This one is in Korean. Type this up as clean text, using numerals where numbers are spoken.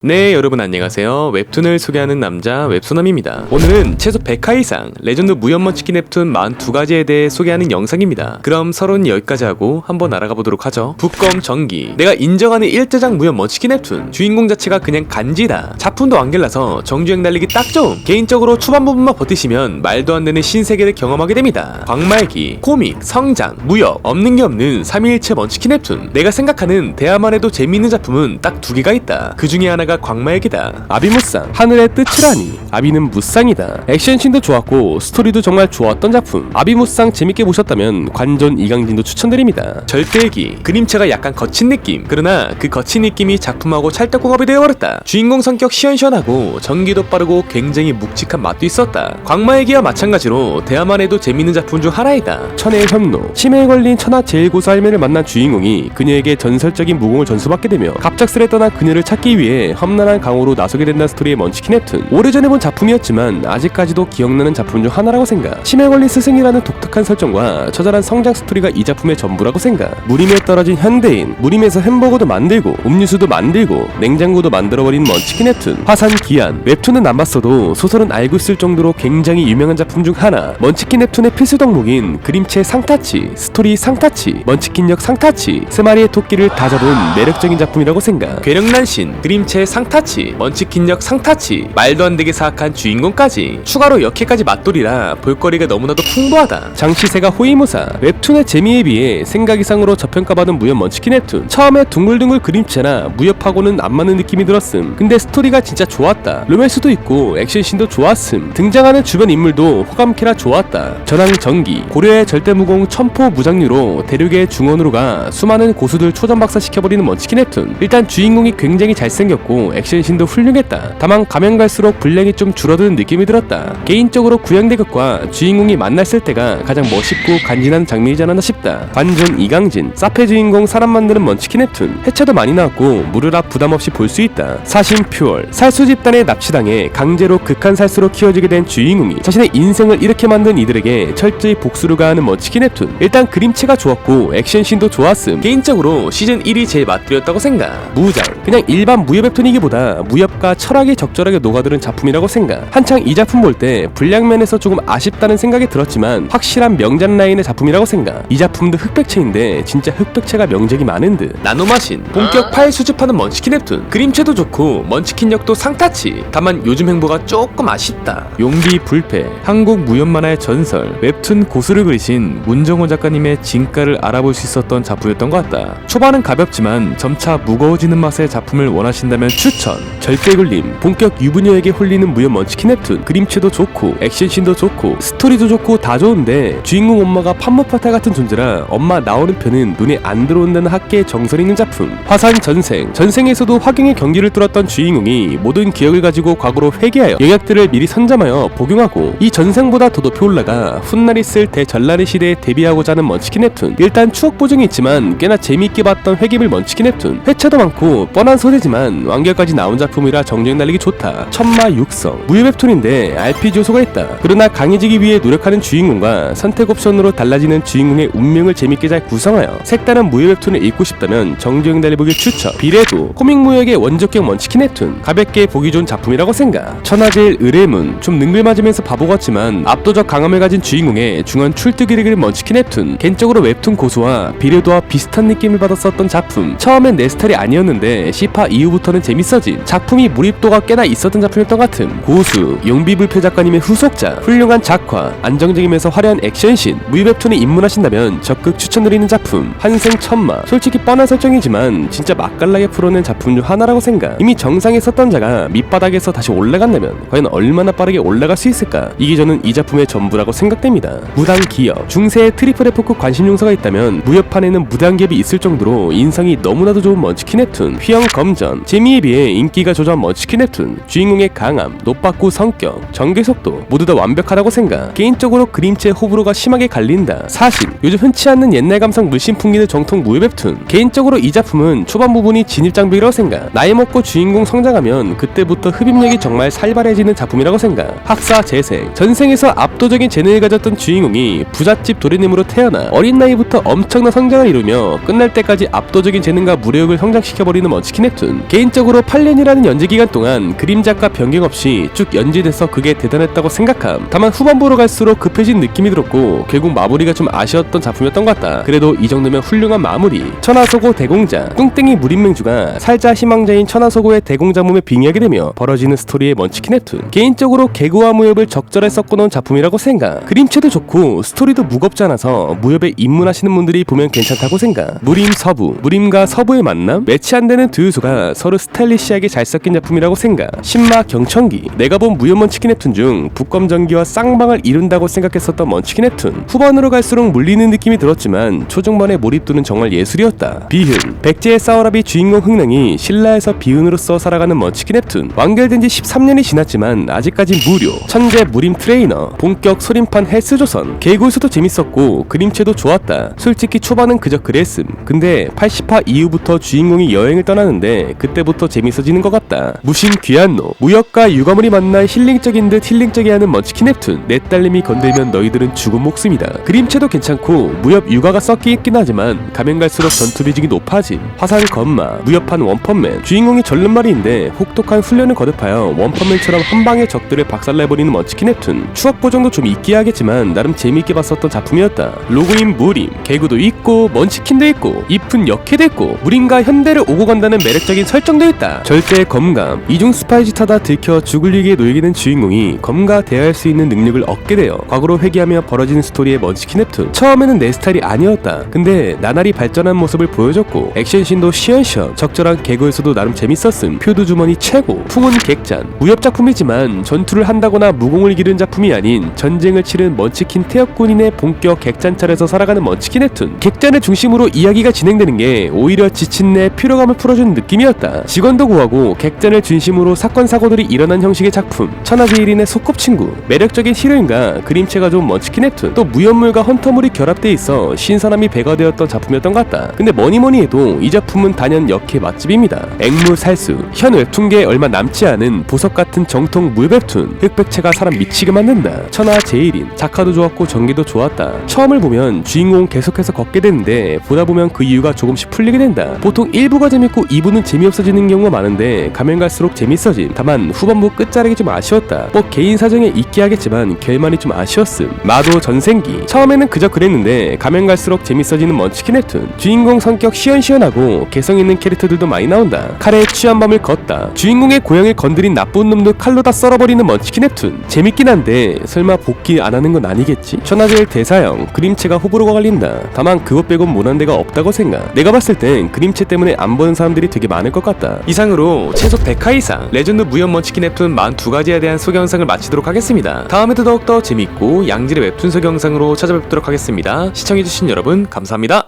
네, 여러분 안녕하세요. 웹툰을 소개하는 남자 웹소남입니다. 오늘은 최소 100화 이상 레전드 무협먼치킨 웹툰 42가지에 대해 소개하는 영상입니다. 그럼 서론 여기까지 하고 한번 알아가 보도록 하죠. 북검 전기. 내가 인정하는 1대장 무협먼치킨 웹툰. 주인공 자체가 그냥 간지다. 작품도 완결나서 정주행 달리기 딱 좋음. 개인적으로 초반 부분만 버티시면 말도 안 되는 신세계를 경험하게 됩니다. 광말기, 코믹, 성장, 무협, 없는 게 없는 3일체 먼치킨 웹툰. 내가 생각하는 대화만 해도 재미있는 작품은 딱 2개가 있다. 그 중에 하나가 광말기다. 아비무쌍, 하늘의 뜻이라니. 아비는 무쌍이다. 액션씬도 좋았고 스토리도 정말 좋았던 작품. 아비무쌍 재밌게 보셨다면 관전 이강진도 추천드립니다. 절대기. 그림체가 약간 거친 느낌. 그러나 그 거친 느낌이 작품하고 찰떡궁합이 되어버렸다. 주인공 성격 시원시원하고 전기도 빠르고 굉장히 묵직한 맛도 있었다. 광말기와 마찬가지로 대화만 해도 재밌는 작품 중 하나이다. 천혜의 협로. 치매에 걸린 천하 제1고수 할매를 만난 주인공이 그녀에게 전설적인 무공을 전수받게 되며 갑작스레 떠난 그녀를 찾기 위해 험난한 강호로 나서게 된다는 스토리의 먼치킨 웹툰. 오래전에 본 작품이었지만 아직까지도 기억나는 작품 중 하나라고 생각. 치매에 걸린 스승이라는 독특한 설정과 처절한 성장 스토리가 이 작품의 전부라고 생각. 무림에 떨어진 현대인, 무림에서 햄버거도 만들고 음료수도 만들고 냉장고도 만들어버린 먼치킨 웹툰. 화산 기한. 웹툰은 안 봤어도 소설은 알고 있을 정도로 굉장히 유명한 작품 중 하나. 먼치킨 웹툰의 필수 덕목인 그림체 상타치, 스토리 상타치, 먼치킨역 상타치, 3마리의 토끼를 다 잡은 매력적인 작품이라고 생각. 괴력난신, 그림체 상타치, 먼치킨역 상타치, 말도 안 되게 사악한 주인공까지 추가로 역해까지 맛돌이라 볼거리가 너무나도 풍부하다. 장시세가 호위무사. 웹툰의 재미에 비해 생각 이상으로 저평가받은 무협 먼치킨 웹툰. 처음에 둥글둥글 그림체나 무협하고는 안 맞는 느낌이 들었음. 근데 스토리가 진짜 좋았다. 로맨스도 있고 액션씬도 좋았음. 등장하는 주변 인물도 호감캐라 좋았다. 전황 전기. 고려의 절대무공 첨포 무장류로 대륙의 중원으로 가 수많은 고수들 초전박사시켜버리는 먼치킨 웹툰. 일단 주인공이 굉장히 잘생겼고 액션씬도 훌륭했다. 다만 가면 갈수록 분량이 좀 줄어드는 느낌이 들었다. 개인적으로 구양대극과 주인공이 만났을 때가 가장 멋있고 간지난 장면이지 않았나 싶다. 관전 이강진. 사페 주인공 사람 만드는 먼치킨 웹툰. 해체도 많이 나왔고 무료라 부담없이 볼 수 있다. 사신 퓨얼. 살수 집단에 납치당해 강제로 극한 살수로 키워지게 된 주인공이 자신의 인생을 이렇게 만든 이들에게 철저히 복수를 가하는 먼치킨 웹툰. 일단 그림체가 좋았고 액션씬도 좋았음. 개인적으로 시즌 1이 제일 맛돌이었다고 생각. 무장. 그냥 일반 무협 웹툰이기보다 무협과 철학이 적절하게 녹아드는 작품이라고 생각. 한창 이 작품 볼 때 분량면에서 조금 아쉽다는 생각이 들었지만 확실한 명작 라인의 작품이라고 생각. 이 작품도 흑백체인데 진짜 흑백체가 명작이 많은 듯. 나노마신. 본격 파일 수집하는 먼치킨 웹툰. 그림체도 좋고 먼치킨역도 상타치. 다만 요즘 행보가 조금 아쉽다. 용비 불패. 한국 무협 만화의 전설, 웹툰 고수를 그리신 문정호 작가님의 진가를 알아볼 수 있었던 작품이었던 것 같다. 초반은 가볍지만 점차 무거워지는 맛의 작품을 원하신다면 추천. 절대굴림. 본격 유부녀에게 홀리는 무협 먼치킨 웹툰. 그림체도 좋고 액션씬도 좋고 스토리도 좋고 다 좋은데 주인공 엄마가 판무파탈 같은 존재라 엄마 나오는 편은 눈에 안 들어온다는 학계의 정설 있는 작품. 화산 전생. 전생에서도 화경의 경기를 뚫었던 주인공이 모든 기억을 가지고 과거로 회귀하여 영역들을 미리 선점하여 복용하고 이 전생보다 더 높이 올라가 훗날 있을 대전란의 시대에 대비하고자 하는 먼치킨 웹툰. 일단 추억 보정이 있지만 꽤나 재미있게 봤던 회기물 먼치킨 웹툰. 회차도 많고 뻔한 소재지만 완결까지 나온 작품이라 정주행 달리기 좋다. 천마 육성. 무협 웹툰인데 RPG 요소가 있다. 그러나 강해지기 위해 노력하는 주인공과 선택 옵션으로 달라지는 주인공의 운명을 재밌게 잘 구성하여 색다른 무협 웹툰을 읽고 싶다면 정주행 달리보기 추천. 비례도. 코믹 무역의 원조격 먼치킨 웹툰. 가볍게 보기 좋은 작품이라고 생각. 천하제일 의뢰문. 좀 능글맞으면서 바보 같지만 압도적 강함을 가진 주인공의 중원 출두기를 그린 먼치킨 웹툰. 개인적으로 웹툰 고수와 비례도와 비슷한 느낌을 받았었던 작품. 처음엔 내 스타일이 아니었는데 10화 이후부터는 재밌어진 작품이 몰입도가 꽤나 있었던 작품이었던 것 같음. 고수. 용비불패 작가님의 후속작. 훌륭한 작화. 안정적이면서 화려한 액션씬. 무협 웹툰에 입문하신다면 적극 추천드리는 작품. 한생천마. 솔직히 뻔한 설정이지만 진짜 맛깔나게 풀어낸 작품 중 하나라고 생각. 이미 정상에 섰던 자가 밑바닥에서 다시 올라간다면 과연 얼마나 빠르게 올라갈 수 있을까. 이게 저는 이 작품의 전부라고 생각됩니다. 무당기업. 중세의 트리플 F급 관심 용서가 있다면 무협판에는 무당기업이 있을 정도로 인성이 너무나도 좋은 먼치킨 웹툰. 휘영검전. 재미에 비해 인기가 조조한 먼치킨 웹툰. 주인공의 강함, 노빠꾸 성격, 전개 속도 모두 다 완벽하다고 생각. 개인적으로 그림체 호불호가 심하게 갈린다. 사신. 요즘 흔치 않는 옛날 감성 물씬 풍기는 정통 무협 웹툰. 개인적으로 이 작품은 초반 부분이 진입장벽이라고 생각. 나이 먹고 주인공 성장하면 그때부터 흡입력이 정말 살벌해지는 작품이라고 생각. 학사 재생. 전생에서 압도적인 재능을 가졌던 주인공이 부잣집 도련님으로 태어나 어린 나이부터 엄청난 성장을 이루며 끝날 때까지 압도적인 재능과 무력을 성장시켜버리는 먼치킨 웹툰. 개인적으로 개인적으로 8년이라는 연재 기간 동안 그림 작가 변경 없이 쭉 연재돼서 그게 대단했다고 생각함. 다만 후반부로 갈수록 급해진 느낌이 들었고 결국 마무리가 좀 아쉬웠던 작품이었던 것 같다. 그래도 이 정도면 훌륭한 마무리. 천하소고 대공자, 뚱땡이 무림맹주가 살자 희망자인 천하소고의 대공자 몸에 빙의하게 되며 벌어지는 스토리의 먼치킨 웹툰. 개인적으로 개그와 무협을 적절히 섞어놓은 작품이라고 생각. 그림체도 좋고 스토리도 무겁지 않아서 무협에 입문하시는 분들이 보면 괜찮다고 생각. 무림 서부, 무림과 서부의 만남? 매치 안 되는 두 요소가 서로 스타일리시하게 잘 섞인 작품이라고 생각. 신마 경천기, 내가 본 무협 먼치킨 웹툰 중 북검전기와 쌍방을 이룬다고 생각했었던 먼치킨 웹툰. 후반으로 갈수록 물리는 느낌이 들었지만 초중반의 몰입도는 정말 예술이었다. 비흔, 백제의 싸워라비 주인공 흥릉이 신라에서 비흔으로서 살아가는 먼치킨 웹툰. 완결된 지 13년이 지났지만 아직까지 무료. 천재 무림 트레이너, 본격 소림판 헬스조선. 개구수도 재밌었고 그림체도 좋았다. 솔직히 초반은 그저 그랬음. 근데 80화 이후부터 주인공이 여행을 떠나는데 그때부터 재밌어지는 것 같다. 무심 귀한노, 무역과 육아물이 만나 힐링적인 듯 힐링적이 하는 먼치킨 웹툰. 내 딸님이 건들면 너희들은 죽은 목숨이다. 그림체도 괜찮고 무협 육아가 섞여 있긴 하지만 가면 갈수록 전투 비중이 높아짐. 화산 건마, 무협한 원펀맨. 주인공이 절름말이인데 혹독한 훈련을 거듭하여 원펀맨처럼 한 방에 적들을 박살내버리는 먼치킨 웹툰. 추억 보정도 좀 있기야 하겠지만 나름 재미있게 봤었던 작품이었다. 로그인 무림, 개구도 있고 먼치킨도 있고 잎은 역해도 있고 무림과 현대를 오고 간다는 매력적인 설정도 있다. 절대 검감, 이중 스파이짓 하다 들켜 죽을 위기에 놓이게 된 주인공이 검과 대화할 수 있는 능력을 얻게 되어 과거로 회귀하며 벌어지는 스토리의 먼치킨 웹툰. 처음에는 내 스타일이 아니었다. 근데 나날이 발전한 모습을 보여줬고 액션씬도 시원시원, 적절한 개그에서도 나름 재밌었음. 표도 주머니 최고. 풍은 객잔, 무협 작품이지만 전투를 한다거나 무공을 기른 작품이 아닌 전쟁을 치른 먼치킨 태역군인의 본격 객잔찰에서 살아가는 먼치킨 웹툰. 객잔을 중심으로 이야기가 진행되는 게 오히려 지친 내 피로감을 풀어주는 느낌이었다. 직원도 구하고 객잔을 중심으로 사건 사고들이 일어난 형식의 작품. 천하제일인의 소꿉친구, 매력적인 히로인과 그림체가 좋은 먼치킨 웹툰. 또 무협물과 헌터물이 결합돼 있어 신선함이 배가되었던 작품이었던 것 같다. 근데 뭐니뭐니 해도 이 작품은 단연 역해 맛집입니다. 앵무살수, 현 웹툰계에 얼마 남지 않은 보석 같은 정통 무협 웹툰. 흑백체가 사람 미치게 만든다. 천하제일인, 작화도 좋았고 전개도 좋았다. 처음을 보면 주인공 계속해서 걷게 되는데 보다 보면 그 이유가 조금씩 풀리게 된다. 보통 1부가 재밌고 2부는 재미없어지는 경우가 많은데 가면 갈수록 재밌어진. 다만 후반부 끝자락이 좀 아쉬웠다. 뭐 개인 사정에 있게 하겠지만 결말이 좀 아쉬웠음. 마도 전생기, 처음에는 그저 그랬는데 가면 갈수록 재밌어지는 먼치킨 웹툰. 주인공 성격 시원시원하고 개성 있는 캐릭터들도 많이 나온다. 칼에 취한 밤을 걷다, 주인공의 고향을 건드린 나쁜 놈도 칼로 다 썰어버리는 먼치킨 웹툰. 재밌긴 한데 설마 복귀 안 하는 건 아니겠지? 천하제일 대사형, 그림체가 호불호가 갈린다. 다만 그것 빼곤 못한 데가 없다고 생각. 내가 봤을 땐 그림체 때문에 안 보는 사람들이 되게 많을 것 같다. 이상으로 최소 100화 이상 레전드 무협 먼치킨 웹툰 42가지에 대한 소개 영상을 마치도록 하겠습니다. 다음에도 더욱더 재밌고 양질의 웹툰 소개 영상으로 찾아뵙도록 하겠습니다. 시청해주신 여러분 감사합니다.